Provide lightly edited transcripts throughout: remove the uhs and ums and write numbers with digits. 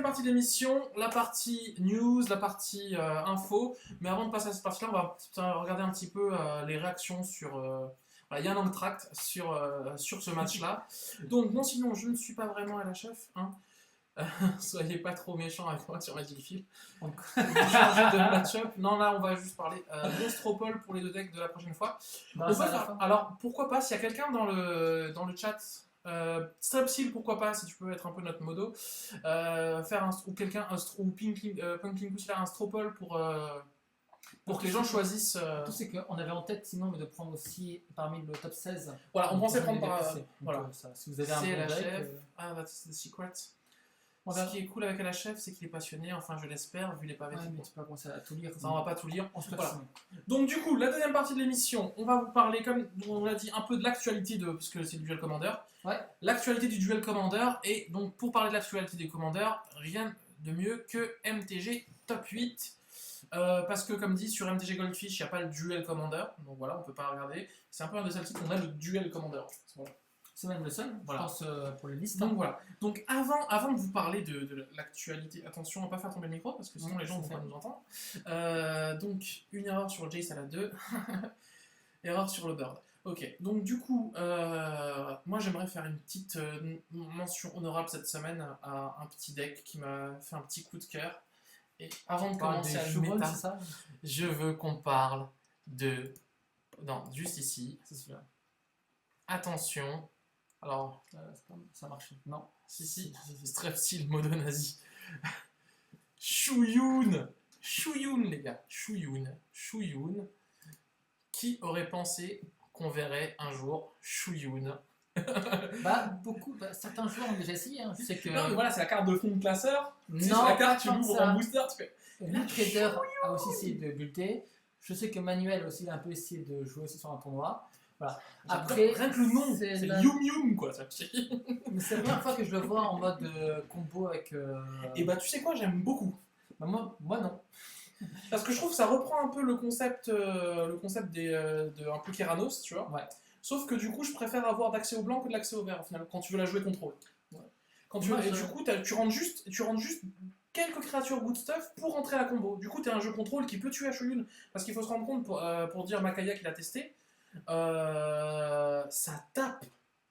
deuxième partie de l'émission, la partie news, la partie info. Mais avant de passer à cette partie-là, on va regarder un petit peu les réactions sur... voilà, il y a un entracte sur ce match-là. Donc, non, sinon, je ne suis pas vraiment LHF. Hein. Soyez pas trop méchants avec moi sur Magic Field. Donc, changer de match-up. Non, là, on va juste parler Monstropole pour les deux decks de la prochaine fois. Alors, pourquoi pas, s'il y a quelqu'un dans le chat, Strepsil, pourquoi pas, si tu peux être un peu notre modo, faire ou quelqu'un, ou Punkling aussi, un Stropole pour que les gens choisissent. Tout c'est qu'on avait en tête sinon mais de prendre aussi parmi le top 16. Voilà, on pensait prendre par. Voilà. Si vous avez un bon la deck, chef. That's the secret. Ce qui est cool avec la chef, c'est qu'il est passionné, enfin je l'espère, vu les pavés. Ouais, mais tu peux commencer à tout lire. Ça, on va pas tout lire. Voilà. Donc du coup, la deuxième partie de l'émission, on va vous parler, comme on l'a dit, un peu de l'actualité puisque c'est le Duel Commander. Ouais. L'actualité du Duel Commander, et donc pour parler de l'actualité des Commanders, rien de mieux que MTG Top 8. Parce que comme dit sur MTG Goldfish, il n'y a pas le Duel Commander, donc voilà, on peut pas regarder. C'est un peu un des seuls sites où on a le Duel Commander. Voilà. C'est même le seul, voilà. Je pense, pour les listes. Donc voilà. Donc avant de vous parler de l'actualité, attention à ne pas faire tomber le micro parce que sinon les gens ne vont pas nous entendre. Donc une erreur sur Jace à la 2, erreur sur le Bird. Ok, donc du coup, moi j'aimerais faire une petite mention honorable cette semaine à un petit deck qui m'a fait un petit coup de cœur. Et avant de commencer à le méta, je veux qu'on parle de... Non, juste ici. C'est celui-là. Attention. Alors, ça marche. Non. Si. Strepsil, modo nazi. Shuyun, les gars. Shuyun. Qui aurait pensé qu'on verrait un jour Shuyun? Certains joueurs ont déjà essayé. Hein. Je sais que... Non, mais voilà, c'est la carte de fond de classeur. Non, c'est la carte que tu l'ouvres en booster. Le trader a aussi essayé de buter. Je sais que Manuel aussi a un peu essayé de jouer aussi sur un tournoi. Voilà. Après, rien que le nom, c'est Yum quoi. Mais c'est la première fois que je le vois en mode combo avec. Et bah, tu sais quoi, j'aime beaucoup. Moi non. Parce que je trouve que ça reprend un peu le concept de un peu Keranos, tu vois. Ouais. Sauf que du coup, je préfère avoir d'accès au blanc que de l'accès au vert au final, quand tu veux la jouer contrôle. Ouais. Et du coup, tu rentres juste quelques créatures good stuff pour rentrer à la combo. Du coup, tu as un jeu contrôle qui peut tuer Ashuyun. Parce qu'il faut se rendre compte, pour dire Makaya qui l'a testé, ça tape.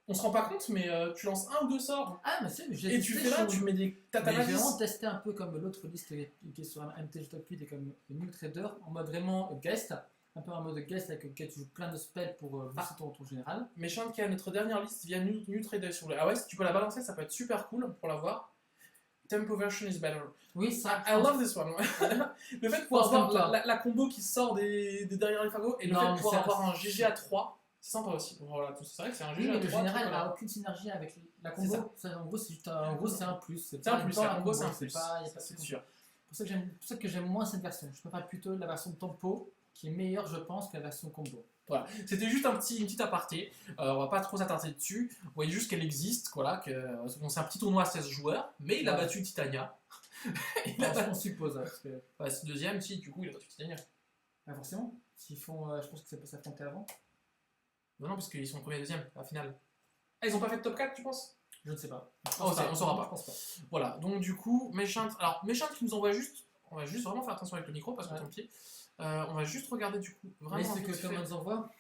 On se rend pas compte, mais tu lances un ou deux sorts. Ah, mais et tu fais là, tu mets des tatamatis. J'ai vraiment testé un peu comme l'autre liste qui est sur un MTG Top 8 et comme New Trader, en mode vraiment guest. Un peu en mode guest avec lequel tu joues plein de spells pour booster ton tour général. Méchant qui a notre dernière liste via New Trader sur le. Ah ouais, si tu peux la balancer, ça peut être super cool pour la voir. Tempo version is better. Oui, ça. I love this one. Le fait de pouvoir avoir la combo qui sort des derrière les fagots et le fait de pouvoir avoir un GG à 3, c'est sympa aussi. Voilà, c'est vrai que c'est un GG à 3. Le général n'a aucune synergie avec la combo. En gros, c'est un plus. C'est un plus. La combo, c'est un plus. C'est sûr. C'est pour ça que j'aime moins cette version. Je préfère plutôt la version Tempo qui est meilleure, je pense, que la version combo. Voilà, c'était juste une petite aparté, on va pas trop s'attarder dessus, vous voyez juste qu'elle existe, voilà, c'est un petit tournoi à 16 joueurs, mais il a battu Titania. On suppose, parce que... c'est deuxième, si, du coup il a battu Titania. Pas forcément, s'ils font, je pense que ça peut s'affronter avant. Non, parce qu'ils sont premier et deuxième, à la finale. Ah, ils ont pas fait de top 4, tu penses? Je ne sais pas. On saura pas. Je pense pas. Voilà, donc du coup, Méchant qui nous envoie juste, on va juste vraiment faire attention avec le micro, parce que ton pied. On va juste regarder du coup vraiment. Mais c'est que comme on nous envoie.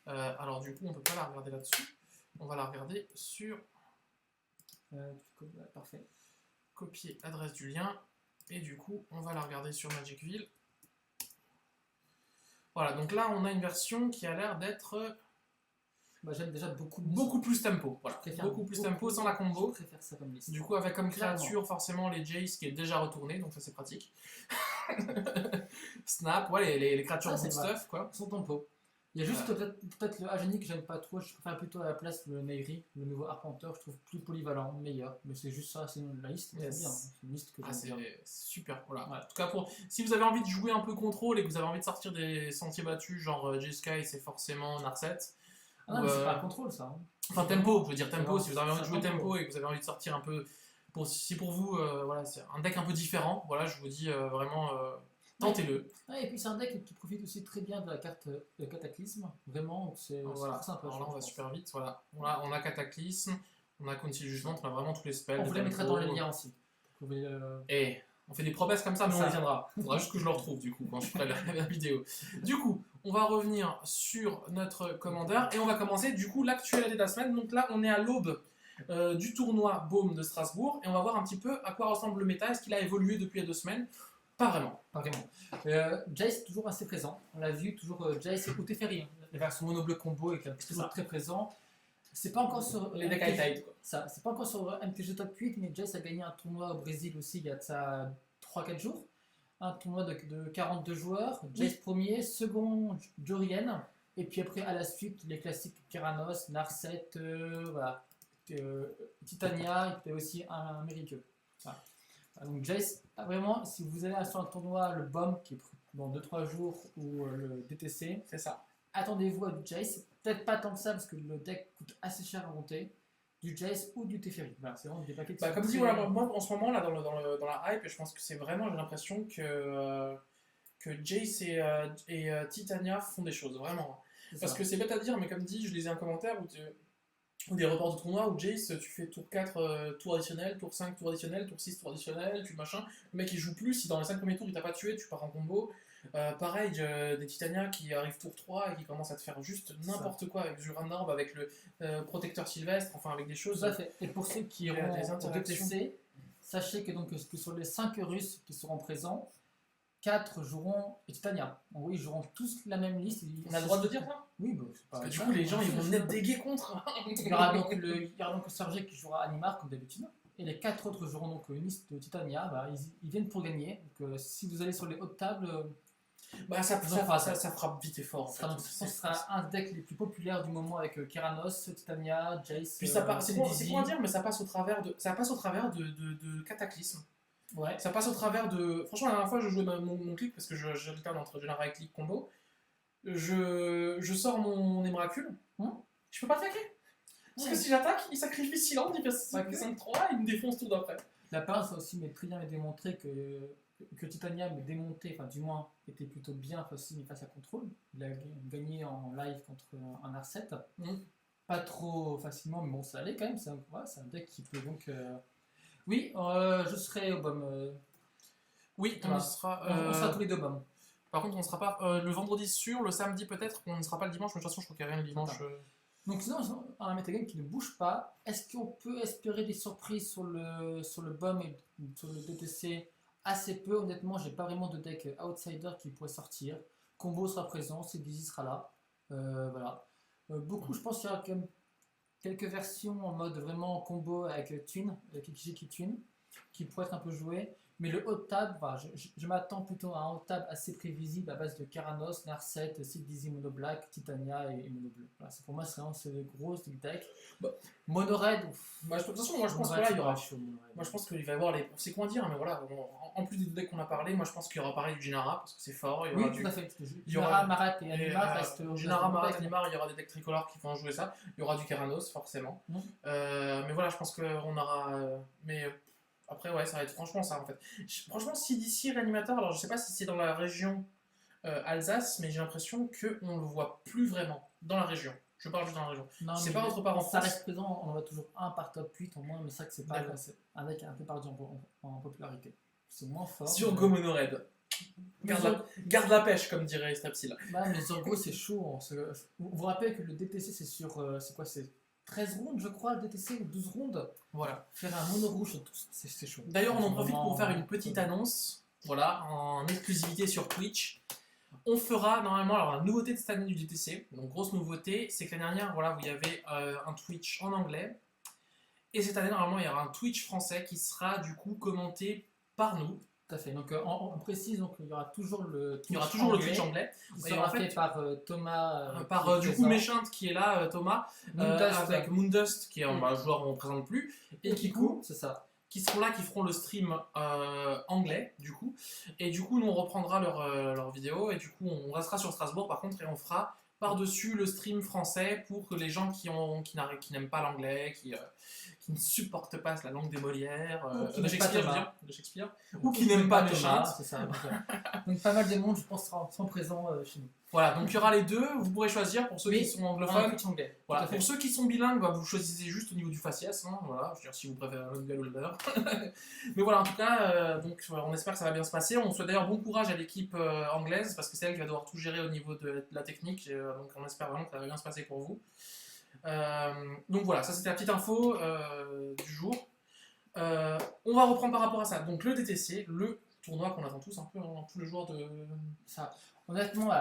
Alors du coup on peut pas la regarder là-dessus. On va la regarder sur. Parfait. Copier adresse du lien et du coup on va la regarder sur Magicville. Voilà, donc là on a une version qui a l'air d'être. J'aime déjà beaucoup plus tempo. Voilà, beaucoup plus tempo sans la combo. Je préfère ça comme liste. Du coup avec comme créature forcément les Jace qui est déjà retourné, donc ça c'est pratique. Snap, ouais, les créatures good stuff, quoi. Son tempo. Il y a juste peut-être le Ageni que j'aime pas trop, je préfère plutôt à la place le Neyri, le nouveau Arpenteur, je trouve plus polyvalent, meilleur. Mais c'est juste ça, sinon la liste, c'est bien. C'est une liste que j'aime bien. C'est super, voilà. En tout cas, si vous avez envie de jouer un peu contrôle et que vous avez envie de sortir des sentiers battus, genre J-Sky, c'est forcément Narset. Ah non, mais c'est pas contrôle ça. Hein. Enfin, tempo, je veux dire tempo, si vous avez envie de jouer tempo et que vous avez envie de sortir un peu. Si pour vous, voilà, c'est un deck un peu différent, voilà, je vous dis vraiment. Tentez-le. Et puis c'est un deck qui profite aussi très bien de la carte de Cataclysme. Vraiment, c'est sympa. Alors là, on va super vite. Voilà. On a Cataclysme, on a Council Judgment, on a vraiment tous les spells. On vous les mettra dans les liens aussi. trouver. Et on fait des promesses comme ça, mais on y viendra. Il faudra juste que je le retrouve du coup quand je ferai la vidéo. Du coup, on va revenir sur notre commandeur et on va commencer du coup l'actualité de la semaine. Donc là, on est à l'aube du tournoi Baume de Strasbourg et on va voir un petit peu à quoi ressemble le méta. Est-ce qu'il a évolué depuis les 2 semaines? Pas vraiment. Pas vraiment. Jace est toujours assez présent. On l'a vu, toujours Jace et Teferi. Hein. Les versions mono-bleu combo est toujours très présent. C'est pas encore sur les decks high-tide. Ça, c'est pas encore sur MTG Top 8, mais Jace a gagné un tournoi au Brésil aussi il y a de ça 3-4 jours. Un tournoi de 42 joueurs. Jace premier, second Jorien. Et puis après, à la suite, les classiques Tyrannos, Narset, voilà. Titania, et puis aussi un Mériqueux. Voilà. Donc Jace, vraiment, si vous allez sur un tournoi, le BOM, qui est dans 2-3 jours, ou le DTC, c'est ça. Attendez-vous à du Jace. Peut-être pas tant que ça, parce que le deck coûte assez cher à monter. Du Jace ou du Teferi. Voilà, c'est vraiment des paquets qui comme dit, voilà, moi en ce moment, là, dans la hype, je pense que c'est vraiment, j'ai l'impression que Jace et Titania font des choses, vraiment. Parce que c'est bête à dire, mais comme dit, je lisais un commentaire ou des reports de tournoi où Jace, tu fais tour 4, tour additionnel, tour 5, tour additionnel, tour 6, tour additionnel, tu machin. Le mec il joue plus, si dans les 5 premiers tours il t'a pas tué, tu pars en combo. Pareil, des Titania qui arrivent tour 3 et qui commencent à te faire juste n'importe quoi avec Juran Orb, avec le protecteur sylvestre, enfin avec des choses. Tout à fait. Et pour ceux qui iront au DTC, sachez que, que sur les 5 Russes qui seront présents, 4 joueront Titania. Oui, ils joueront tous la même liste. On a le droit de dire ça? Oui, bah, c'est pas. Parce que du coup, les gens ils vont net déguer contre. Il y aura donc le Sergei qui jouera Animar comme d'habitude. Et les 4 autres joueront donc une liste de Titania. Bah, ils viennent pour gagner. Donc si vous allez sur les hautes tables. Ça frappe vite et fort. Ce sera un deck les plus populaires du moment avec Keranos, Titania, Jace. Puis c'est pour dire, mais ça passe au travers de Cataclysme. Ouais. Ça passe au travers de. Franchement, la dernière fois, je jouais mon clic parce que j'alterne entre général et clic combo. Je sors mon Émeracule. Je peux pas attaquer. Parce que si j'attaque, il sacrifie Silence, il fait 5-3, il me défonce tout d'après. La pince a aussi très bien démontré que Titania me démontait, enfin du moins était plutôt bien face à contrôle. Il a gagné en live contre un Narset. Pas trop facilement, mais bon, ça allait quand même. C'est un deck qui peut donc. Oui, je serai au BOM. Oui, on sera tous les deux BOM. Par contre, on ne sera pas le vendredi sûr, le samedi peut-être, on ne sera pas le dimanche, mais de toute façon, je crois qu'il n'y a rien le dimanche. Donc sinon, un metagame qui ne bouge pas, est-ce qu'on peut espérer des surprises sur le BOM et sur le DTC? Assez peu, honnêtement, j'ai pas vraiment de deck outsider qui pourrait sortir. Combo sera présent, CDZ sera là. Voilà. Je pense qu'il y aura quand même quelques versions en mode vraiment combo avec Twin, avec Kikiji qui Twin, qui pourraient être un peu jouées. Mais le haut de table, voilà, je m'attends plutôt à un haut de table assez prévisible à base de Keranos, Narset, CDZ Mono Black, Titania et Mono Bleu. Voilà, pour moi, c'est vraiment des grosses decks. Mono Red. De toute façon, moi je pense que là, il y aura. Moi je pense qu'il va y avoir les. C'est quoi dire, mais voilà, en plus des decks qu'on a parlé, moi je pense qu'il y aura pareil du Jinara parce que c'est fort. Oui, tout à fait. Jinara, Marat et Animar restent. Jinara, Marat, Animar, il y aura des decks tricolores qui vont jouer ça. Il y aura du Keranos, forcément. Mais voilà, je pense qu'on aura. Mais. Après, ouais, ça va être franchement ça en fait. Franchement, si d'ici réanimateur, alors je sais pas si c'est dans la région Alsace, mais j'ai l'impression qu'on le voit plus vraiment dans la région. Je parle juste dans la région. Non, c'est pas autre part en France. Ça reste présent, on en voit toujours un par top 8 au moins, mais ça que c'est pas un deck un peu perdu en popularité. C'est moins fort. Sur Go Mono Red. Garde la pêche, comme dirait Strepsil. Bah, mais sur Go, c'est chaud. Vous vous rappelez que le DTC, c'est sur. C'est quoi? C'est 13 rondes, je crois, le DTC, ou 12 rondes. Voilà. Faire un mono rouge, c'est chaud. D'ailleurs, on en profite pour faire une petite annonce. Voilà, en exclusivité sur Twitch. On fera normalement, alors la nouveauté de cette année du DTC, donc grosse nouveauté, c'est que l'année dernière, voilà, il y avait un Twitch en anglais. Et cette année, normalement, il y aura un Twitch français qui sera du coup commenté par nous. Tout à fait. Donc on précise donc il y aura toujours le Twitch anglais. Qui sera fait par Thomas. Par du coup Méchante qui est là, Thomas, avec Moondust qui est un joueur on ne présente plus, et Kiku, c'est ça. Qui seront là, qui feront le stream anglais du coup. Et du coup nous on reprendra leur vidéo et du coup on restera sur Strasbourg par contre et on fera par-dessus le stream français pour que les gens qui n'aiment pas l'anglais, qui qui ne supportent pas la langue des Molières, Ou qui de n'aiment pas Shakespeare, je veux Thomas. dire, de Shakespeare, ou qui n'aiment pas les Thomas, Méchantes. c'est ça. Donc, pas mal de monde, je pense, seront présents chez nous. Voilà, donc il y aura les deux, vous pourrez choisir pour ceux qui sont Un anglophones. coach anglais. Voilà, Tout à fait. pour ceux qui sont bilingues, bah, vous choisissez juste au niveau du faciès, hein, voilà, je veux dire si vous préférez l'anglais ou le beurre. Mais voilà, en tout cas, donc, on espère que ça va bien se passer. On souhaite d'ailleurs bon courage à l'équipe anglaise, parce que c'est elle qui va devoir tout gérer au niveau de la technique, donc on espère vraiment que ça va bien se passer pour vous. Donc voilà, ça c'était la petite info du jour. On va reprendre par rapport à ça. Donc le DTC, le tournoi qu'on attend tous un peu, hein, tous les joueurs de... Ça. Honnêtement,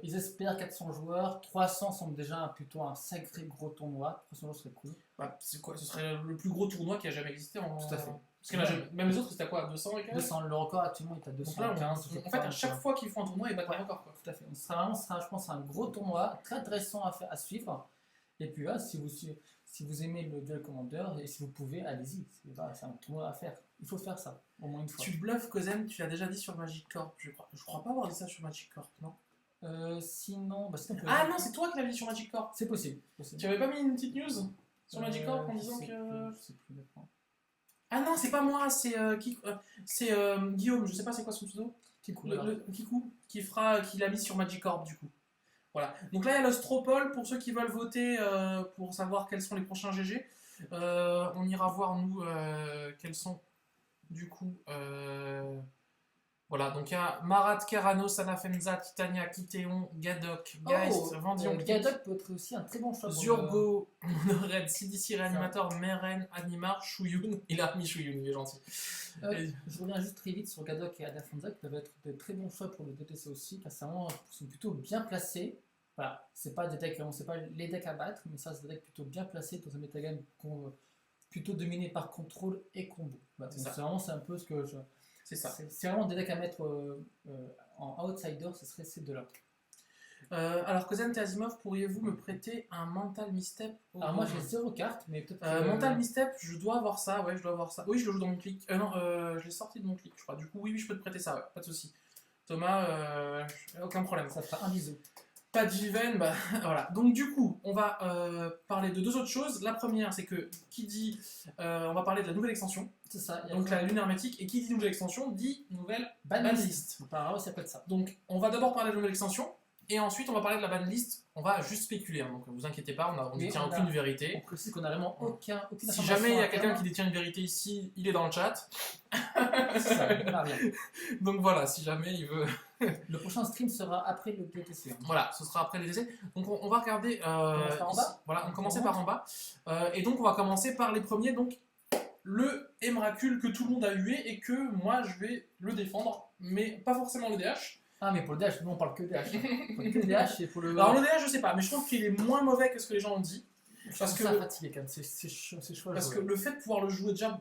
ils espèrent 400 joueurs. 300 semble déjà plutôt un sacré gros tournoi. 300 joueurs serait cool. Bah, c'est quoi? Ce serait le plus gros tournoi qui a jamais existé en... Tout à fait. Parce qu'il y en a jamais... Même les autres, c'était à quoi? 200 et quelques? 200, le record actuellement est à Donc là, 215. en fait, à chaque fois qu'ils font un tournoi, ils battent un record, quoi. Tout à fait. Ce sera vraiment, je pense, un gros tournoi, très intéressant à suivre. Et puis là, si vous aimez le Duel Commander, et si vous pouvez, allez-y. C'est un tournoi à faire. Il faut faire ça, au moins une fois. Tu bluffes, Kozen, tu l'as déjà dit sur Magic Corp, je crois. Je crois pas avoir dit ça sur Magic Corp, non? Sinon, sinon Ah non, c'est toi qui l'avais dit sur Magic Corp. c'est possible. Tu avais pas mis une petite news sur Magic Corp en disant que... Je sais plus maintenant. Ah non, c'est pas moi, c'est Guillaume, je sais pas c'est quoi son pseudo. Kikou, Kikou, qui l'a mis sur Magic Corp du coup. Voilà. Donc là il y a le Stropole pour ceux qui veulent voter pour savoir quels sont les prochains GG. On ira voir nous quels sont du coup. Voilà, donc il y a Marat, Kerano, Sanafenza, Titania, Kitéon, Gadok, Geist, Vendion, Gadok peut être aussi un très bon choix. Zurgo, Monored, CDC, Réanimator, Meren, Animar, Shuyun. Il a mis Shuyun, il est gentil. Je reviens juste très vite sur Gadok et Adafonza qui peuvent être de très bons choix pour le DTC aussi, parce qu'ils sont plutôt bien placés. Voilà, c'est pas des decks, c'est pas les decks à battre, mais ça c'est des decks plutôt bien placés dans un metagame plutôt dominé par contrôle et combo. Voilà, c'est un peu ce que je. C'est ça. C'est vraiment des decks à mettre en outsider, ce serait ces deux-là. Alors, Kozen et Asimov, pourriez-vous me prêter un Mental Misstep? Alors, moi j'ai 0 carte, mais peut-être. Mental Misstep, je dois avoir ça, ouais, je dois avoir ça. Oui, je le joue dans mon clic. Non, je l'ai sorti de mon clic, je crois. Du coup, oui, je peux te prêter ça, ouais, pas de souci. Thomas, aucun problème. Ça fera un bisou. Pas de Jiven, bah voilà. Donc du coup, on va parler de deux autres choses. La première, c'est que qui dit, on va parler de la nouvelle extension. C'est ça. Donc la lune hermétique, et qui dit nouvelle extension dit nouvelle banlist. On parlera aussi après de ça. Donc on va d'abord parler de la nouvelle extension, et ensuite on va parler de la banlist. On va juste spéculer, hein, donc vous inquiétez pas, on ne détient aucune vérité. On précise qu'on n'a vraiment aucune Si jamais il y a quelqu'un qui détient une vérité ici, il est dans le chat. C'est ça, on n'a rien. Donc voilà, si jamais il veut... Le prochain stream sera après le DTC. Voilà, ce sera après le DTC. Donc on va regarder... par en bas. Voilà, on commençait par en bas. Et donc on va commencer par les premiers. Donc le Emrakul que tout le monde a hué et que moi je vais le défendre, mais pas forcément le DH. Ah mais pour le DH, nous on parle que DH. On parle que DH et pour le... Alors le DH je sais pas, mais je trouve qu'il est moins mauvais que ce que les gens ont dit. Parce que ça fatigué quand même, c'est chaud. Parce que le fait de pouvoir le jouer déjà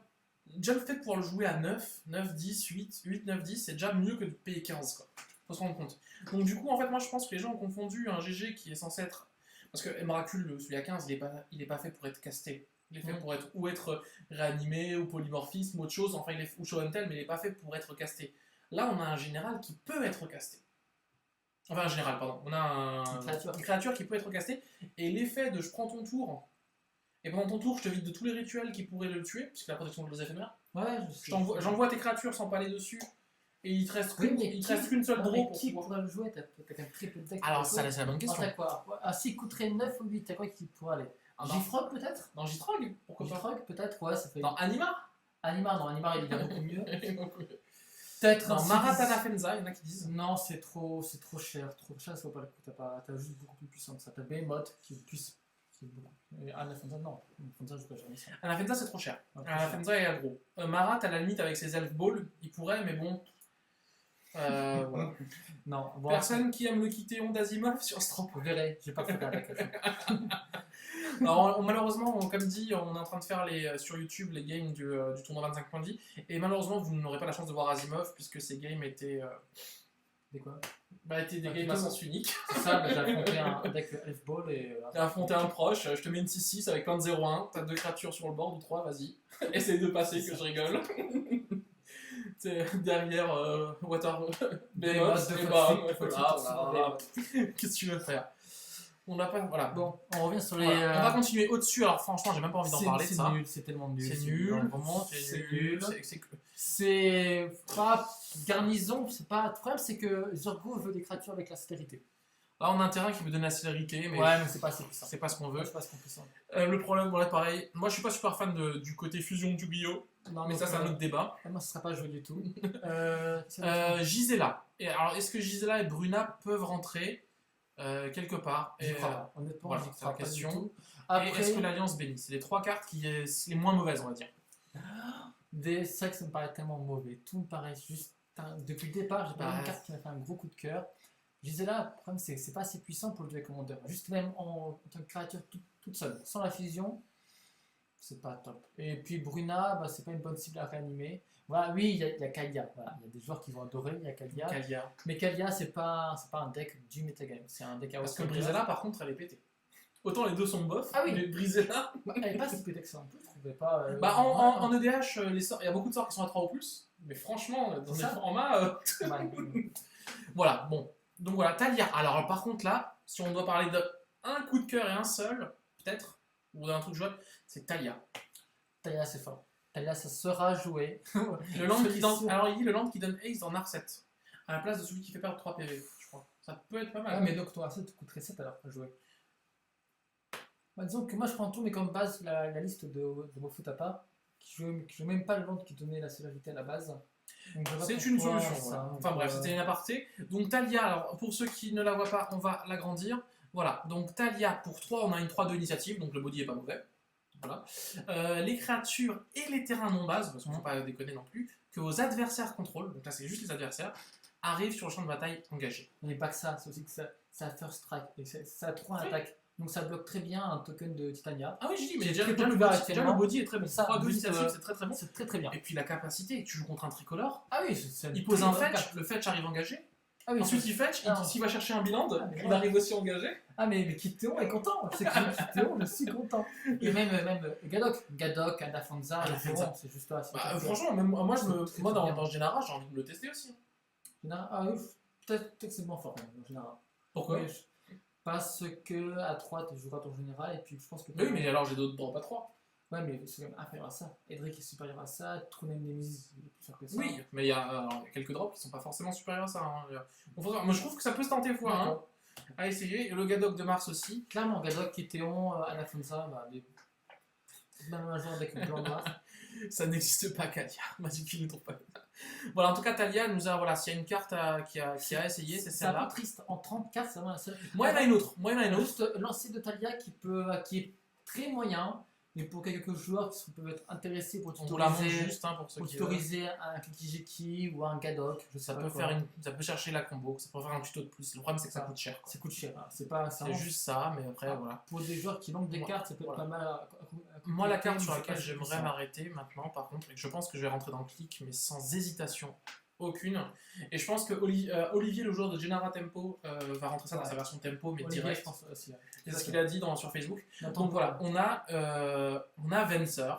le fait de pouvoir le jouer à 9, 9, 10, 8, 9, 10, c'est déjà mieux que de payer 15 quoi. Faut se rendre compte. Donc du coup en fait moi je pense que les gens ont confondu un GG qui est censé être... Parce que Emrakul, celui à 15, il est pas fait pour être casté. Il est fait pour être réanimé ou polymorphisme ou autre chose, enfin ou show and tell, mais il est pas fait pour être casté. Là on a un général qui peut être casté. Enfin un général pardon, on a une créature qui peut être castée, et l'effet de je prends ton tour, et pendant ton tour je te vide de tous les rituels qui pourraient le tuer, puisque la protection de l'os éphémère. Ouais, j'envoie tes créatures sans pas aller dessus, et il te reste qu'une seule draw. Qui pourrait le jouer? T'as quand même très peu de decks. Alors ça c'est la bonne question. T'as quoi? Ah si, il coûterait 9 ou 8, t'as quoi qui pourrait aller? J-Frog peut-être? Dans J-Frog, pourquoi pas? J-Frog peut-être, ouais, ça fait... Dans Animar? Animar il est beaucoup mieux. Peut-être dans Maratana Fenza, il y en a qui disent. Non, c'est trop cher, ça vaut pas le coup, t'as juste beaucoup plus puissant que ça. T'as Behemoth qui est beaucoup. Et Anafenza, non. Anafenza, je peux jamais ça. Anafenza, c'est trop cher. Anafenza est aggro. Marat, à la limite, avec ses Elf Ball, il pourrait, mais bon. Voilà. Non, bon, personne qui aime le Kitéon d'Asimov sur Strop. Vous verrez, j'ai pas fait avec ça. Alors, malheureusement, comme dit, on est en train de faire sur YouTube les games du tournoi 25.10, et malheureusement, vous n'aurez pas la chance de voir Asimov, puisque ces games étaient. Des quoi? Étaient des games à sens unique. C'est ça, j'ai affronté un deck Elf Ball et. T'as affronté un proche, je te mets une 6-6 avec plein de 0-1, t'as 2 créatures sur le board ou 3, vas-y. Essaye de passer, que je rigole. Derrière Water Behemoth et bam, qu'est-ce que tu veux faire? On n'a pas. Voilà. Bon, on revient sur les. Voilà. On va continuer au-dessus. Alors franchement, j'ai même pas envie d'en parler de ça. C'est nul, c'est tellement nul. C'est nul. Vraiment, c'est nul. C'est C'est pas garnison, c'est pas. Le problème, c'est que Zurgo veut des créatures avec la célérité. Là, on a un terrain qui veut donner la célérité, mais Ouais, mais c'est pas assez puissant. c'est pas ce qu'on veut. C'est pas ce qu'on peut sentir. Le problème, voilà, pareil. Moi, je suis pas super fan du côté fusion du Yu-Gi-Oh! Non, Mais ça, c'est un autre débat. Moi, ce sera pas joué du tout. Gisela. Et alors, est-ce que Gisela et Bruna peuvent rentrer quelque part? J'y crois pas. Honnêtement, voilà, j'y c'est la crois pas question. du tout. Et Après, est-ce que l'Alliance bénit? C'est les 3 cartes qui sont les moins mauvaises, on va dire. c'est vrai que ça me paraît tellement mauvais. Tout me paraît juste. Depuis le départ, j'ai pas Bah, une carte qui m'a fait un gros coup de cœur. Gisela, le problème, c'est que c'est pas assez puissant pour le duel commandeur. Juste même en tant que créature toute seule, sans la fusion, c'est pas top. Et puis Bruna, bah, c'est pas une bonne cible à réanimer. Voilà, oui, il y a Kalia. Voilà, il y a des joueurs qui vont adorer, il y a Kalia. Kalia. Mais Kalia, c'est pas un deck du metagame. C'est un deck à Parce que Outsider. Brisella, par contre, elle est pétée. Autant les deux sont bof, Ah oui. mais Brisella. Elle est pas si pétée que ça non plus, je trouvais pas. Bah, en EDH, les sorts, il y a beaucoup de sorts qui sont à 3 ou plus. Mais franchement, dans des Ça. formats. Ouais. Voilà, bon. Donc voilà, Talia. Alors, par contre, là, si on doit parler d'un coup de cœur et un seul, peut-être, ou d'un truc jouable, c'est Talia. Talia, c'est fort. Talia, ça sera joué. Le land qui donne, alors, il dit le land qui donne Ace dans Narset, à la place de celui qui fait perdre 3 PV, je crois. Ça peut être pas mal. Ah, mais donc ton arsenal te coûterait 7 alors à jouer. Bah, disons que moi je prends tout, mais comme base la liste de Mofutapa, qui joue même pas le land qui donnait la célérité à la base. Donc, je vois C'est une pourquoi solution. ça, Voilà. donc, Enfin bref, c'était une aparté. Donc Talia, alors pour ceux qui ne la voient pas, on va l'agrandir. Voilà, donc Talia pour 3, on a une 3 de initiative, donc le body est pas mauvais. Voilà. Les créatures et les terrains non base, parce qu'on ne faut pas déconner non plus, que vos adversaires contrôlent, donc là c'est juste les adversaires, arrivent sur le champ de bataille engagé. Mais pas que ça, c'est aussi que ça first strike, et ça a 3 attaques. Donc ça bloque très bien un token de Titania. Ah oui, j'ai dit, mais C'est déjà, très déjà, le populaire body, déjà le body est très bon. Ça, 3 de juste, initiative, c'est très très bon. C'est très très bien. Et puis la capacité, tu joues contre un tricolore, Ah oui, c'est il pose un fetch, le fetch arrive engagé. Ah oui, Ensuite il fetch, Ah. s'il va chercher un biland, mais il ouais. arrive aussi engagé. Ah mais Kittéon est content, c'est que Kittéon, je suis content. Et même Gadok, Anafonza, Anafonza. c'est juste là. Bah, franchement, même, moi C'est dans bien. Genara, j'ai envie de me le tester aussi. Ah oui, peut-être que c'est moins fort en général. Pourquoi? Mais parce que à 3 tu joueras ton général et puis je pense que. Oui, mais alors j'ai d'autres drops à 3. Ouais, mais c'est quand même inférieur à ça. Edric est supérieur à ça, Trunem Nemesis il est plus fort que ça. Oui, mais il y a quelques drops qui sont pas forcément supérieurs à ça. Hein. Moi je trouve que ça peut se tenter fois hein, D'accord. à essayer. Et le Gadok de Mars aussi. Clairement, Gadok, Kittéon, Anafonza, même un joueur avec blanc noir. Ça n'existe pas, Kalia. Mazuki ne trouve pas. Voilà, en tout cas, Talia nous a. Voilà, s'il y a une carte qui a essayé, c'est C'est un peu celle-là. triste. En 30 cartes, c'est vraiment la seule. Moi, il y en a une autre. Juste lancer de Talia qui est très moyen, mais pour quelques joueurs qui peuvent être intéressés pour On vous la montre tutoriser, juste hein, pour ceux qui. un Kikijeki ou un Gadok, je sais Ça pas peut, quoi. ça peut chercher la combo, ça peut faire un tuto de plus. Le problème, c'est que ça coûte cher. Ça coûte cher, hein. C'est pas C'est juste ça, mais après, voilà. pour des joueurs qui manquent des Moi- cartes, ça peut être voilà. pas mal à Moi, la carte mais sur c'est laquelle pas j'aimerais suffisant. m'arrêter maintenant, par contre, et que je pense que je vais rentrer dans le clic, mais sans hésitation aucune. Et je pense que Olivier, le joueur de Genara Tempo, va rentrer ça dans Ouais. sa version Tempo, mais Olivier, direct. je pense aussi. Ouais. C'est ce qu'il a dit sur Facebook. Attends, Donc voilà, on a Venser,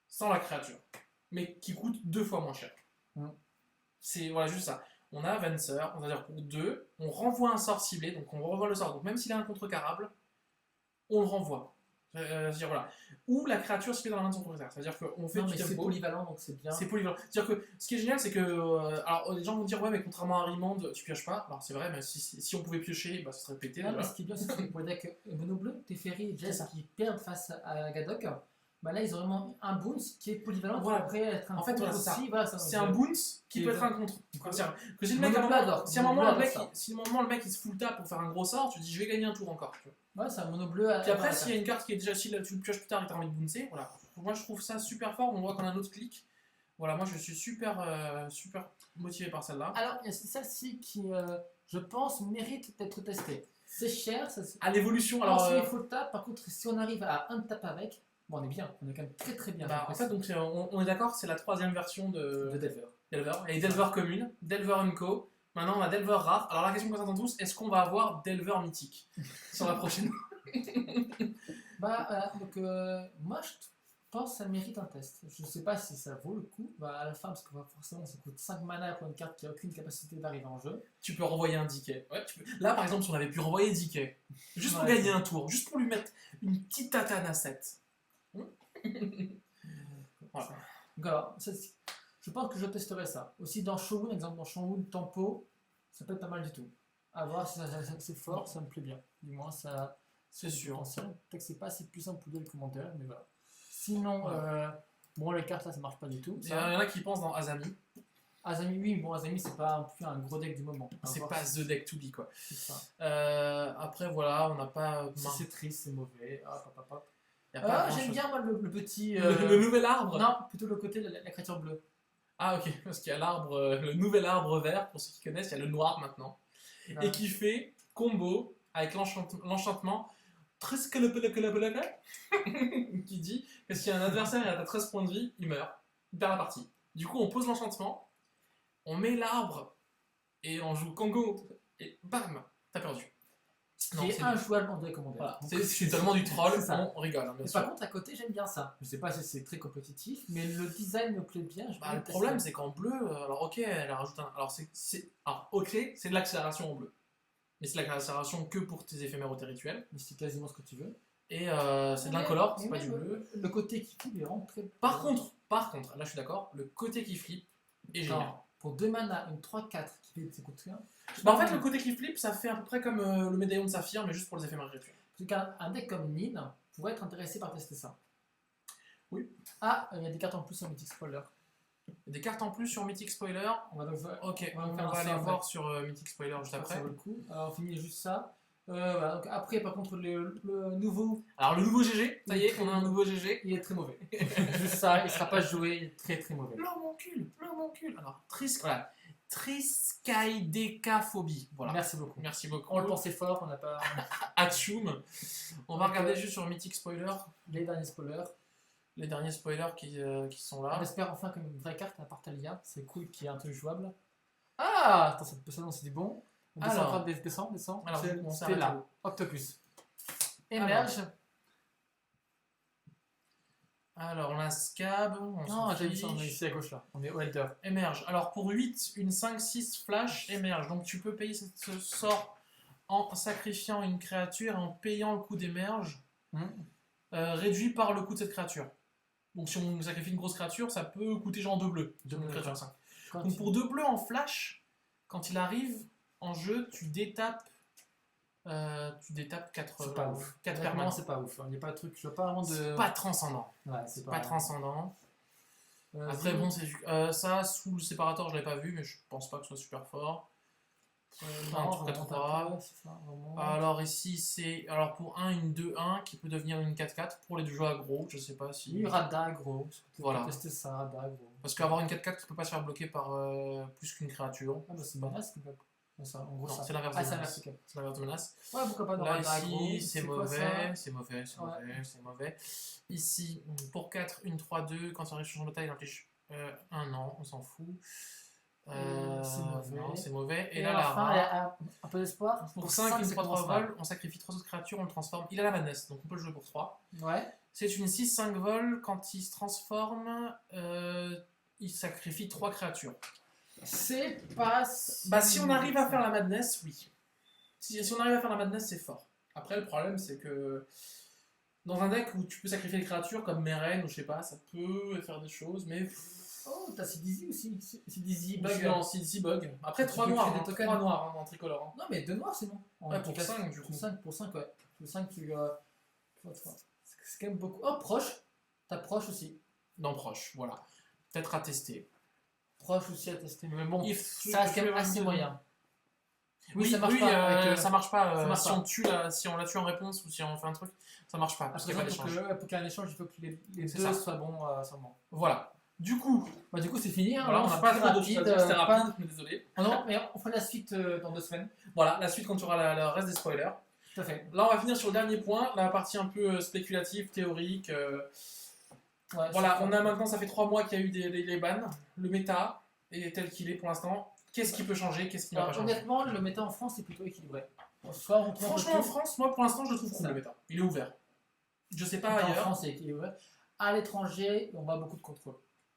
sans la créature, mais qui coûte 2 fois moins cher. Mm. C'est voilà, juste ça. On a Venser, on va dire pour 2, on renvoie un sort ciblé, donc on renvoie le sort. Donc même s'il a un contrecarrable, on le renvoie. C'est-à-dire, voilà. Ou la créature ciblée dans la main de son propriétaire. C'est-à-dire qu'on fait Non, du mais c'est tempo. polyvalent, donc c'est bien. C'est polyvalent. C'est-à-dire que ce qui est génial, c'est que. Alors, les gens vont dire, ouais, mais contrairement à Remand, tu pioches pas. Alors, c'est vrai, mais si on pouvait piocher, bah, ça serait pété. Ah, mais Voilà. ce qui est bien, c'est que pour les decks mono bleu, Teferi et C'est Jess ça. qui perdent face à Gadok, bah là ils ont vraiment mis un bounce qui est polyvalent Voilà. qui pourrait être un En fait, contre voilà, c'est ça. aussi. Voilà, C'est un bounce qui Et peut être ben- un contre. C'est-à-dire que si le mec, à un Monoblade, moment, alors. si à un moment, Monoblade, le mec, ça. si à un moment, le mec il se full tap pour faire un gros sort, tu te dis, je vais gagner un tour encore. Tu vois. Ouais, c'est un mono bleu. Puis après, s'il y a une carte qui est déjà, si tu le pioches plus tard et t'as envie de bouncer, voilà. Moi, je trouve ça super fort. On voit qu'on a un autre clic. Voilà, moi, je suis super motivé par celle-là. Alors, il y a celle-ci qui, je pense, mérite d'être testée. C'est cher, ça se. À l'évolution, Alors, alors. il faut le tap. Par contre, si on arrive à un tap avec, bon, on est bien. On est quand même très très bien. Bah, en fait, donc, on est d'accord, c'est la 3e version de de Delver. Delver. Il y a Delver commune, Delver Co. Maintenant, on a Delver rare. Alors, la question qu'on s'attend tous, est-ce qu'on va avoir Delver mythique sur la prochaine? Bah, donc, moi, je pense que ça mérite un test. Je ne sais pas si ça vaut le coup à la fin, parce que forcément ça coûte 5 mana pour une carte qui n'a aucune capacité d'arriver en jeu. Tu peux renvoyer un DK. Ouais, là, par exemple, si on avait pu renvoyer DK, juste pour Ouais, gagner un tour, juste pour lui mettre une petite tatane à 7. Voilà. Donc alors, je pense que je testerai ça. Aussi dans Shogun, exemple dans Shogun Tempo, ça peut être pas mal du tout. À voir si c'est fort, ça me plaît bien. Du moins, ça. C'est sûr. Peut-être que c'est pas assez puissant pour le commentaire, mais voilà. Sinon, Ouais. bon, les cartes là, ça marche pas du tout. Il y en a qui pensent dans Azami. Azami, oui, bon, Azami, c'est pas non plus un gros deck du moment. C'est pas The Deck to be, quoi. C'est ça. Après, voilà, on n'a pas. Si c'est triste, c'est mauvais. Hop. Y a pas J'aime grand-chose. bien moi le petit. Le nouvel arbre. Non, plutôt le côté de la créature bleue. Ah, ok, parce qu'il y a l'arbre, le nouvel arbre vert, pour ceux qui connaissent, il y a le noir maintenant. Ah. Et qui fait combo avec l'enchantement qui dit que si un adversaire est à 13 points de vie, il meurt, il perd la partie. Du coup, on pose l'enchantement, on met l'arbre et on joue Congo et bam, t'as perdu. Qui est injouable en deck commandé. Voilà. C'est tellement du troll, C'est ça. on rigole. Hein, bien Et sûr. par contre, à côté, j'aime bien ça. Je sais pas si c'est très compétitif, mais le design me plaît bien. Le problème, c'est qu'en bleu, alors ok, elle rajoute un. Alors ok, c'est de l'accélération en bleu. Mais c'est de l'accélération que pour tes éphéméraux rituels. Mais c'est quasiment ce que tu veux. Et c'est de l'incolore, c'est pas du bleu. Le côté qui flippe est vraiment très. Par contre, là je suis d'accord, le côté qui flippe est génial. Pour 2 mana, une 3-4 qui flippe, ça coûte rien. En fait, le côté qui flippe, ça fait à peu près comme le médaillon de saphir, mais juste pour les éphéméraux rituels. Parce qu'un deck comme Nin pourrait être intéressé par tester ça. Oui. Ah, il y a des cartes en plus sur Mythic Spoiler. Des cartes en plus sur Mythic Spoiler. On va donc Ok, on on va va aller faire voir sur Mythic Spoiler juste après. Ça vaut le coup. Alors on finit juste ça. Voilà, donc après, par contre, le nouveau. Alors, le nouveau GG, ça y est, on a un nouveau GG. Il est très mauvais. Juste ça, il ne sera pas joué, il est très très mauvais. Pleure mon cul. Alors, Triskaidekaphobie. Voilà. Merci beaucoup. Merci beaucoup. On le pensait fort, on n'a pas. Atchoum. On va regarder juste sur Mythic Spoiler Les derniers spoilers. les derniers spoilers qui sont là. On espère enfin comme une vraie carte à part Talia. C'est cool qu'il y ait un truc jouable. Ah, attends, ça c'est du bon. On descend Alors. encore, descend. Alors, C'était là. Octopus. Émerge. Alors, on a Scab. Non, j'ai mis ça, on est ici à gauche là. On est au Elder. Émerge. Alors, pour 8, une 5-6 flash émerge. Donc, tu peux payer ce sort en sacrifiant une créature et en payant le coût d'émerge, réduit par le coût de cette créature. Donc, si on sacrifie une grosse créature, ça peut coûter genre 2 bleus. Deux bleus, Créature 5. Donc, pour 2 bleus en flash, quand il arrive en jeu, tu détapes 4 C'est pas ouf. 4 Vraiment, permanents. c'est pas ouf. Il n'y a pas de truc. Je vois pas vraiment de. C'est pas transcendant. Ouais, C'est pas transcendant. Après, Après, bon, c'est ça, sous le séparateur, je l'avais pas vu, mais je pense pas que ce soit super fort. Un truc à 3. Alors ici, c'est alors pour 1, une 2-1 qui peut devenir une 4-4 pour les deux jeux aggro. Je sais pas si. Oui, Radar gros. Voilà. Tester ça, Radar gros. Parce qu'avoir une 4-4 qui peut pas se faire bloquer par plus qu'une créature. Ah, bah c'est menace. Ça, en gros, Non, ça. c'est l'inverse Ah, de c'est menace. l'inverse, ok. C'est l'inverse de menace. Ouais, pourquoi pas dans Là, Radar gros. ici, c'est quoi, ça mauvais, c'est mauvais, Ouais. c'est mauvais. Ici, pour 4, une 3-2, quand ça arrive sur le taille, il inflige 1 an, on s'en fout. C'est mauvais. Non, c'est mauvais. Et Et là, à la la fin, rare, il y a un peu d'espoir. pour 5, une c'est 3-3 commence mal. vol, on sacrifie 3 autres créatures, on le transforme. Il a la madness, donc on peut le jouer pour 3. Ouais. C'est une 6-5 vol, quand il se transforme, il sacrifie 3 créatures. C'est pas. Bah, si on arrive à faire la madness, oui. Si on arrive à faire la madness, c'est fort. Après, le problème, c'est que dans un deck où tu peux sacrifier des créatures comme Meren ou je sais pas, ça peut faire des choses, mais. Oh, t'as CDZ aussi. CDZ Bug. bug. Non, si bug. Après, Tu 3 peux noirs, créer des tokens. 3 noirs en tricolore. Hein. Non, mais 2 noirs sinon. Ouais, pour 5 du coup. Pour 5, ouais. Pour 5, tu. C'est quand même beaucoup. Oh, proche. T'as proche aussi. Non, proche, voilà. Peut-être à tester. Proche aussi à tester. Mais bon, If- ça reste quand même assez moyen. Oui, ça marche oui, pas. Avec, ça marche pas. ça marche si, pas. si on la tue en réponse ou si on fait un truc, ça marche pas. Parce Après, qu'il n'y a pas d'échange. pour qu'il y ait un échange, il faut que les C'est deux ça. soient bons seulement. Voilà. Du coup, Bah, du coup, c'est fini. Hein, voilà, on n'a pas trop d'autres choses à dire. C'était rapide, mais désolé. Non, mais on fera la suite dans 2 semaines. Voilà, la suite quand tu auras le reste des spoilers. Tout à fait. Là, on va finir sur le dernier point, la partie un peu spéculative, théorique. Ouais, Voilà, on a maintenant, ça fait 3 mois qu'il y a eu les bans. Le méta est tel qu'il est pour l'instant. Qu'est-ce qui peut changer? Qu'est-ce qui ne va pas Alors, changer? honnêtement, le méta en France est plutôt équilibré. Soit on prend Franchement, en France, moi pour l'instant, je le trouve cool Ça. le méta. Il est ouvert. Je sais pas en ailleurs. France, c'est équilibré. à l'étranger, on voit beaucoup de contrôle.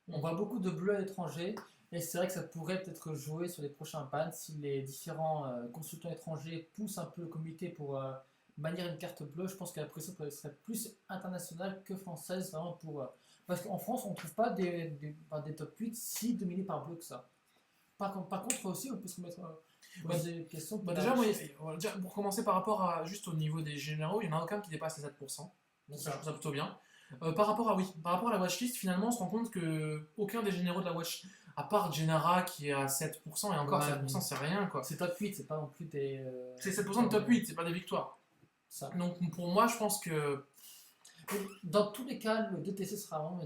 On voit beaucoup de bleu à l'étranger. Et c'est vrai que ça pourrait peut-être jouer sur les prochains bans si les différents consultants étrangers poussent un peu le comité pour bannir une carte bleue. Je pense que la pression serait plus internationale que française, vraiment parce qu'en France, on ne trouve pas des top 8 si dominés par bleu que ça. Par contre, aussi, on peut se mettre poser des questions. Déjà, déjà, pour commencer par rapport à juste au niveau des généraux, il n'y en a aucun qui dépasse les 7%. Donc ça, je trouve ça plutôt bien. Par rapport à la watchlist, finalement, on se rend compte que aucun des généraux de la watchlist, à part Genara qui est à 7%, et encore 7% c'est rien quoi. C'est top 8, c'est pas non plus des. C'est 7% de top 8, c'est pas des victoires. Ça. Donc pour moi, je pense que. Dans tous les cas, le DTC sera vraiment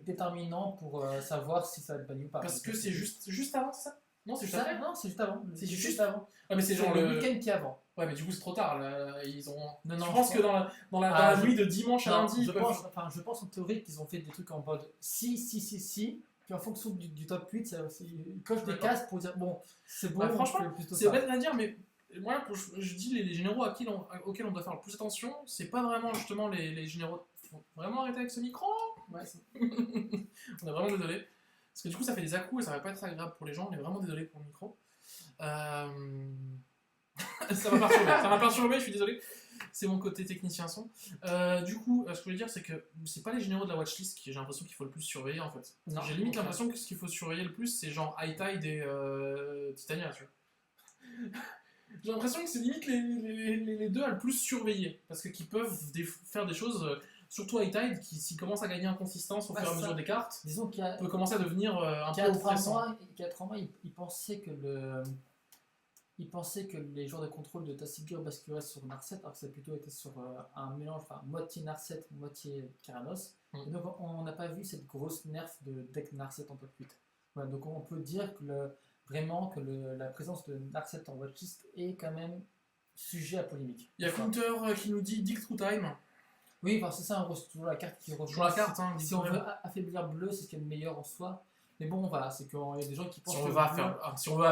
déterminant pour savoir si ça va être banni ou pas. Parce que c'est juste avant, c'est ça? Non, c'est juste après? Non, c'est juste avant. C'est juste avant. Ouais, mais c'est genre le week-end qui est avant. Ouais, mais du coup, c'est trop tard. Là. Ils ont. Non, je pense que dans la nuit de dimanche à lundi. Je pense en théorie qu'ils ont fait des trucs en mode si. Puis en fonction du top 8, ils cochent des cases pour dire bon, c'est bon. Bah, franchement, c'est bête à dire, mais moi, je dis les généraux auxquels on doit faire le plus attention, c'est pas vraiment justement les généraux. Faut vraiment arrêter avec ce micro. Ouais, on est vraiment désolé. Parce que du coup, ça fait des à-coups et ça va pas être agréable pour les gens. On est vraiment désolé pour le micro. Ça m'a perturbé, je suis désolé. C'est mon côté technicien son. Du coup, ce que je voulais dire, c'est que c'est pas les généraux de la watchlist qui j'ai l'impression qu'il faut le plus surveiller en fait. J'ai limite l'impression que ce qu'il faut surveiller le plus, c'est genre High Tide et Titania, tu vois. J'ai l'impression que c'est limite les deux à le plus surveiller. Parce qu'ils peuvent faire des choses, surtout High Tide, qui s'il commence à gagner en consistance au fur et à mesure des cartes, disons peut commencer à devenir un peu oppressant. Il y a 3 mois, il pensait que les joueurs de contrôle de Tassigur basculeraient sur Narset, alors que ça a plutôt été sur un mélange, enfin moitié Narset, moitié Kyranos. Et donc on n'a pas vu cette grosse nerf de deck Narset en top 8. Voilà, donc on peut dire que la présence de Narset en watchlist est quand même sujet à polémique. Il y a Counter qui nous dit Dick Through Time. Oui, enfin, c'est ça, en gros, c'est toujours la carte qui rejoue. La carte, hein, si on veut affaiblir bleu, c'est ce qui est le meilleur en soi. Mais bon, voilà, c'est qu'il y a des gens qui pensent si on veut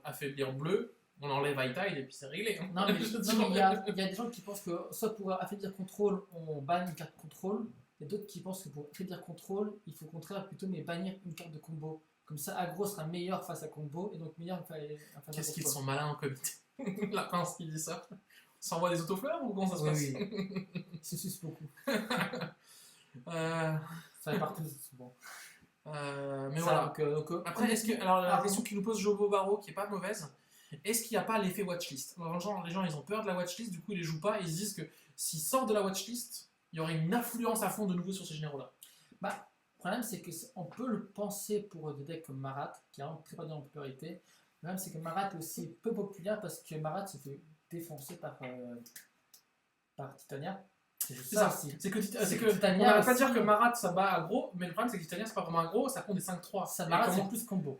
affaiblir bleu, on enlève High Tide et puis c'est réglé. Hein. Non, mais il y a des gens qui pensent que soit pour affaiblir contrôle, on banne une carte contrôle, et d'autres qui pensent que pour affaiblir contrôle, il faut au contraire plutôt bannir une carte de combo. Comme ça, aggro sera meilleur face à combo, et donc meilleur face à Qu'est-ce qu'ils sont malins en comité. La pince qui dit ça. On s'envoie des autofleurs ou comment ça se passe? Oui. Ils se sucent beaucoup. Ça va partout, c'est bon. Mais ça, voilà. Donc, après, la question qu'il nous pose Jobo Barreau, qui est pas mauvaise, est-ce qu'il n'y a pas l'effet watchlist? Les gens ils ont peur de la watchlist, du coup ils les jouent pas, et ils se disent que s'ils sortent de la watchlist, il y aurait une influence à fond de nouveau sur ces généraux-là. Bah, le problème c'est qu'on peut le penser pour des decks comme Marat, qui a très pas de popularité. Le problème c'est que Marat est aussi peu populaire parce que Marat se fait défoncer par Titania. C'est ça, c'est que Titania, on n'arrête pas de dire que Marat ça bat aggro, mais le problème c'est que Titania c'est pas vraiment aggro, ça compte des 5-3. Ça Marat c'est plus combo.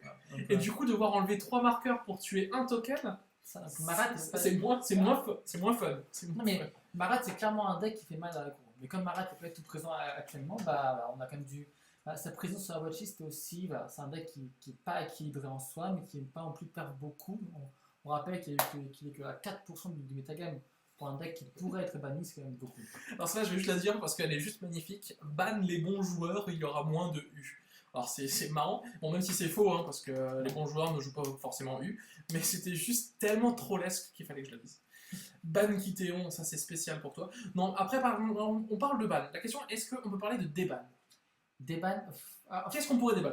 Et du coup devoir enlever 3 marqueurs pour tuer un token, Marat c'est moins fun. Non mais Marat c'est clairement un deck qui fait mal à l'aggro. Mais comme Marat n'est pas tout présent actuellement, on a quand même dû... sa présence sur la watchlist aussi, c'est un deck qui n'est pas équilibré en soi, mais qui n'est pas non plus perdre beaucoup. On rappelle qu'il est que à 4% du metagame. Pour un deck qui pourrait être banni, c'est quand même beaucoup. Alors ça, je vais juste la dire parce qu'elle est juste magnifique. Ban les bons joueurs, il y aura moins de U. Alors c'est marrant, bon même si c'est faux, hein, parce que les bons joueurs ne jouent pas forcément U, mais c'était juste tellement trollesque qu'il fallait que je la dise. Ban Kitéon, ça c'est spécial pour toi. Non, après on parle de ban. La question, est-ce qu'on peut parler de déban? Déban. Qu'est-ce qu'on pourrait déban?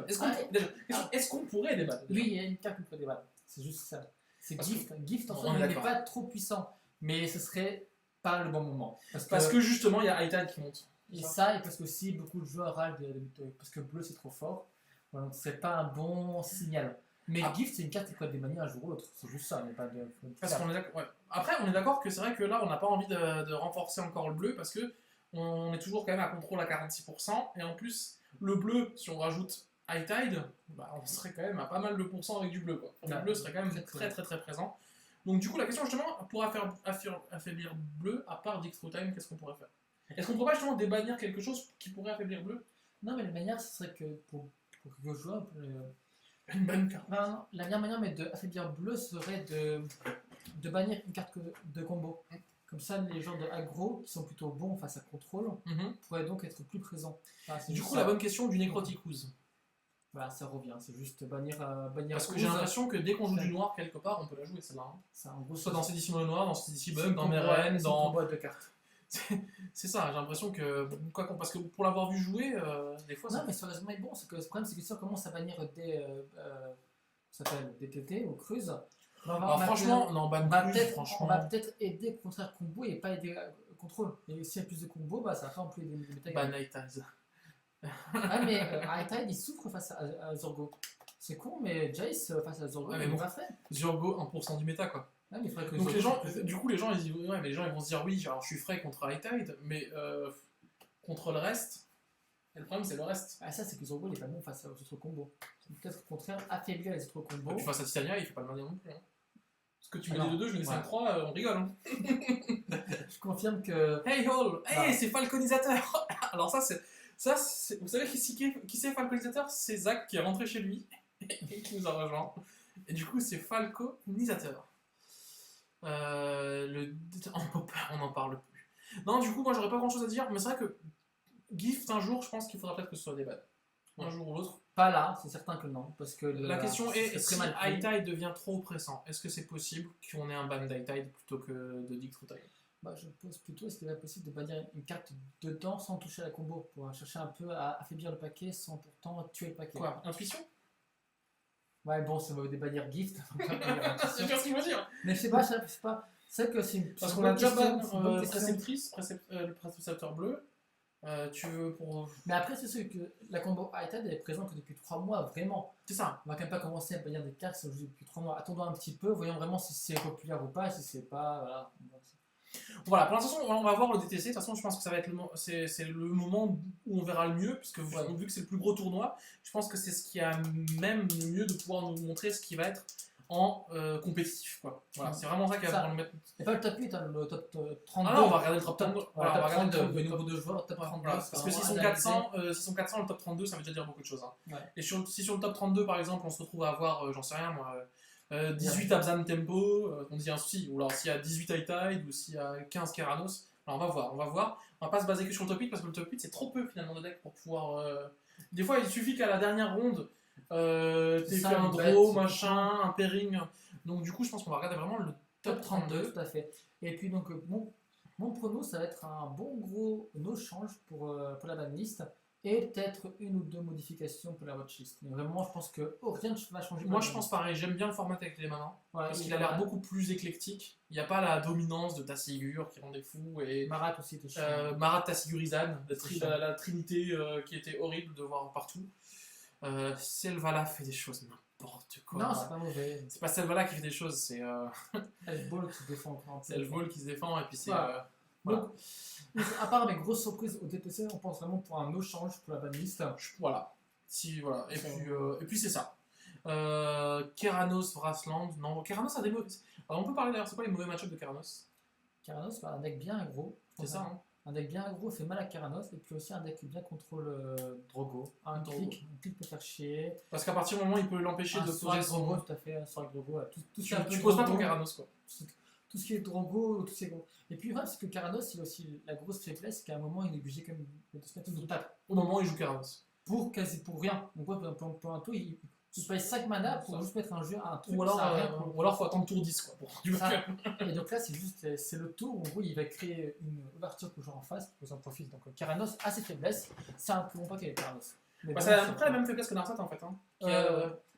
Est-ce qu'on pourrait déban? Oui, il y a une carte qu'on peut déban. C'est juste ça. C'est Gift. Gift en soi n'est pas trop puissant. Mais ce serait pas le bon moment. Parce que justement, il y a High Tide qui monte. Et ça, et parce que aussi beaucoup de joueurs râlent parce que bleu c'est trop fort. Voilà, donc ce serait pas un bon signal. Mais Gift, c'est une carte qui peut être démaniée un jour ou l'autre. C'est juste ça, il n'y a pas de. Parce qu'on est d'accord. Ouais. Après, on est d'accord que c'est vrai que là, on n'a pas envie de renforcer encore le bleu parce que on est toujours quand même à contrôle à 46%. Et en plus, le bleu, si on rajoute High Tide, on serait quand même à pas mal de pourcents avec du bleu. Quoi. Le bleu serait quand même très présent. Donc du coup la question justement, pour affaiblir bleu, à part Dick Through Time, qu'est-ce qu'on pourrait faire? Est-ce qu'on pourrait justement débannir quelque chose qui pourrait affaiblir bleu? Non mais la manière ce serait que pour quelques joueurs, une bonne carte. Non, la meilleure manière d'affaiblir bleu serait de bannir une carte de combo. Comme ça, les gens de aggro, qui sont plutôt bons face à contrôle, pourraient donc être plus présents. Du coup, la bonne question du Necroticus. Voilà, ça revient, c'est juste bannir Parce que j'ai l'impression que dès qu'on joue du noir quelque part, on peut la jouer celle-là. Hein. C'est en gros, Soit dans Sédition le Noir, dans Sédition Bug, dans Meren, dans. boîte de cartes. C'est ça, j'ai l'impression que. Parce que pour l'avoir vu jouer, des fois. Non, mais sérieusement, est bon. Le problème, c'est que si on commence à bannir des. Ça s'appelle DTT ou Cruise. Alors franchement, non, ban Cruise, franchement. On va peut-être aider contraire combo et pas aider contrôle. Et s'il y a plus de combo, ça va pas employer des méta. Ban Night Eyes. Ah, mais Hightide il souffre face à Zorgo. C'est con, mais Jace face à Zorgo, il l'a fait. Zorgo, 1% du méta quoi. Ouais, mais que donc les gens, du coup, les gens ils disent, ouais, mais les gens ils vont se dire oui, alors je suis frais contre Hightide, mais contre le reste, et le problème c'est le reste. Ah, ça, c'est que Zorgo il est pas bon face aux autres combos. Peut-être au contraire affaiblir les autres combos. Et puis face à Titania, il fait pas le malin non plus. Hein. Parce que tu mets les deux, je mets des 5-3, on rigole. Hein. Je confirme que. Hey Hall, hey, c'est Falconisateur. Alors ça, vous savez qui c'est Falconisateur? C'est Zach qui est rentré chez lui et qui nous a rejoint. Et du coup, c'est Falconisateur. On n'en parle plus. Non, du coup, moi j'aurais pas grand chose à dire, mais c'est vrai que Gift, un jour, je pense qu'il faudra peut-être que ce soit des bans. Un jour ou l'autre. Pas là, c'est certain que non. Parce que la question est si Hightide devient trop oppressant, est-ce que c'est possible qu'on ait un ban d'Hightide plutôt que de Dick True Tide? Je pose plutôt, est-ce qu'il est possible de bannir une carte dedans sans toucher la combo pour chercher un peu à affaiblir le paquet sans pourtant tuer le paquet? Quoi? Intuition? Ouais, bon, ça va des bannières gift. C'est bien ce qu'il veut dire. Mais je sais pas. C'est que c'est une. Parce qu'on a déjà ban Préceptrice, le précepteur bleu. Tu veux pour. Mais après, c'est sûr que la combo Hightide est présente que depuis 3 mois, vraiment. C'est ça. On va quand même pas commencer à bannir des cartes depuis 3 mois. Attendons un petit peu, voyons vraiment si c'est populaire ou pas, si c'est pas. Voilà. Voilà, pour l'instant, on va voir le DTC. De toute façon, je pense que ça va être c'est le moment où on verra le mieux, puisque vu que c'est le plus gros tournoi, je pense que c'est ce qui a même le mieux de pouvoir nous montrer ce qui va être en compétitif. Quoi. Voilà, c'est vraiment ça qui va pouvoir le mettre. Et pas le top 8, le top 32. Ah non, on va regarder le top 32. Voilà, on va regarder le niveau de joueurs, top 32. Voilà, parce que s'ils sont 400, le top 32, ça veut déjà dire beaucoup de choses. Hein. Ouais. Et si sur le top 32, par exemple, on se retrouve à avoir, j'en sais rien moi. 18 Abzan Tempo, on dit un souci, ou alors s'il y a 18 Hightide, ou s'il y a 15 Keranos, alors on va voir, on va pas se baser que sur le top 8, parce que le top 8 c'est trop peu finalement de deck pour pouvoir... Des fois il suffit qu'à la dernière ronde, t'aies fait un draw, machin, un pairing, donc du coup je pense qu'on va regarder vraiment le top 32. Tout à fait. Et puis donc mon prono ça va être un bon gros no-change pour la banlist, et peut-être une ou deux modifications pour la watchlist. Mais vraiment, je pense que rien ne va changer. Moi, je pense pareil. J'aime bien le format avec les mains. Ouais, parce qu'il a l'air beaucoup plus éclectique. Il n'y a pas la dominance de Tassigur qui rend des fous. Et Marat aussi était chiant. Marat, Tassigur, Izan, la trinité qui était horrible de voir partout. Selvala fait des choses n'importe quoi. Non, c'est pas mauvais. C'est pas Selvala qui fait des choses, c'est Elfball qui se défend. C'est Elfball qui se défend, et puis c'est... Voilà. Donc, à part mes grosses surprises au DTC, on pense vraiment pour un no-change pour la banlist. Voilà. Voilà. Et puis c'est ça. Keranos, Vrasland. Non, Keranos a des mauvais... Alors on peut parler d'ailleurs, c'est quoi les mauvais match-ups de Keranos? Keranos, un deck bien aggro. C'est ça, hein. Un deck bien aggro fait mal à Keranos, et puis aussi un deck qui bien contrôle Drogo. Un clic peut faire chier. Parce qu'à partir du moment où il peut l'empêcher de poser son... Drogo, tout à fait, un sort avec Drogo. Tu poses pas ton Keranos, quoi. Tout ce qui est Drogo, tout ce qui est... Et puis le problème, c'est que Keranos, il a aussi la grosse faiblesse qu'à un moment, il est obligé quand même de se mettre une tape. Au moment où il joue Keranos. Pour rien. Donc, pour un tour, il paye 5 mana pour juste mettre un jeu à un truc. Ou alors faut attendre tour 10, quoi. Et donc là, c'est le tour où en gros, il va créer une ouverture pour jouer en face, pour s'en profite. Donc Keranos a ses faiblesses. C'est un peu bon paquet, Keranos. C'est à peu près la même faiblesse que Narset, en fait. Hein.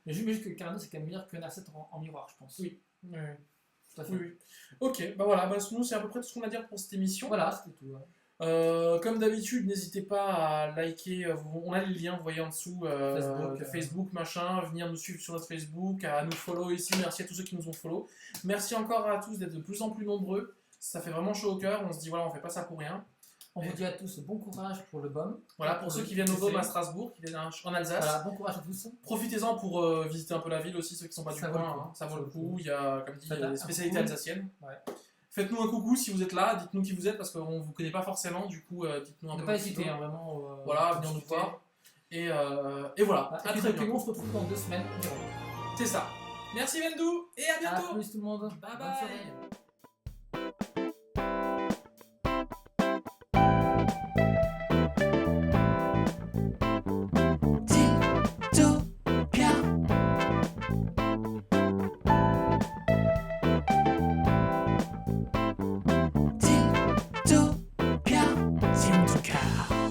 Mais juste que Keranos, c'est quand même meilleur que Narset en miroir, je pense. Oui. Oui. Ok, bah voilà, nous c'est à peu près tout ce qu'on a à dire pour cette émission. Voilà, c'était tout. Comme d'habitude, n'hésitez pas à liker, on a les liens, vous voyez en dessous, Facebook, machin, venir nous suivre sur notre Facebook, à nous follow ici, merci à tous ceux qui nous ont follow. Merci encore à tous d'être de plus en plus nombreux, ça fait vraiment chaud au cœur, on se dit voilà, on fait pas ça pour rien. On vous dit à tous bon courage pour le BOM. Voilà, pour ceux qui viennent au BOM à Strasbourg, qui viennent en Alsace. Voilà, bon courage à tous. Profitez-en pour visiter un peu la ville aussi, ceux qui sont pas du coin, ça vaut le coup. Il y a, comme dit, des spécialités alsaciennes. Ouais. Faites-nous un coucou si vous êtes là, dites-nous qui vous êtes parce qu'on ne vous connaît pas forcément, du coup dites-nous un peu. Ne pas hésiter, vraiment. Voilà, venir nous voir. Et voilà, à très bientôt. On se retrouve dans 2 semaines. C'est ça. Merci Vendou et à bientôt. À plus tout le monde. Bye bye. Zendikar.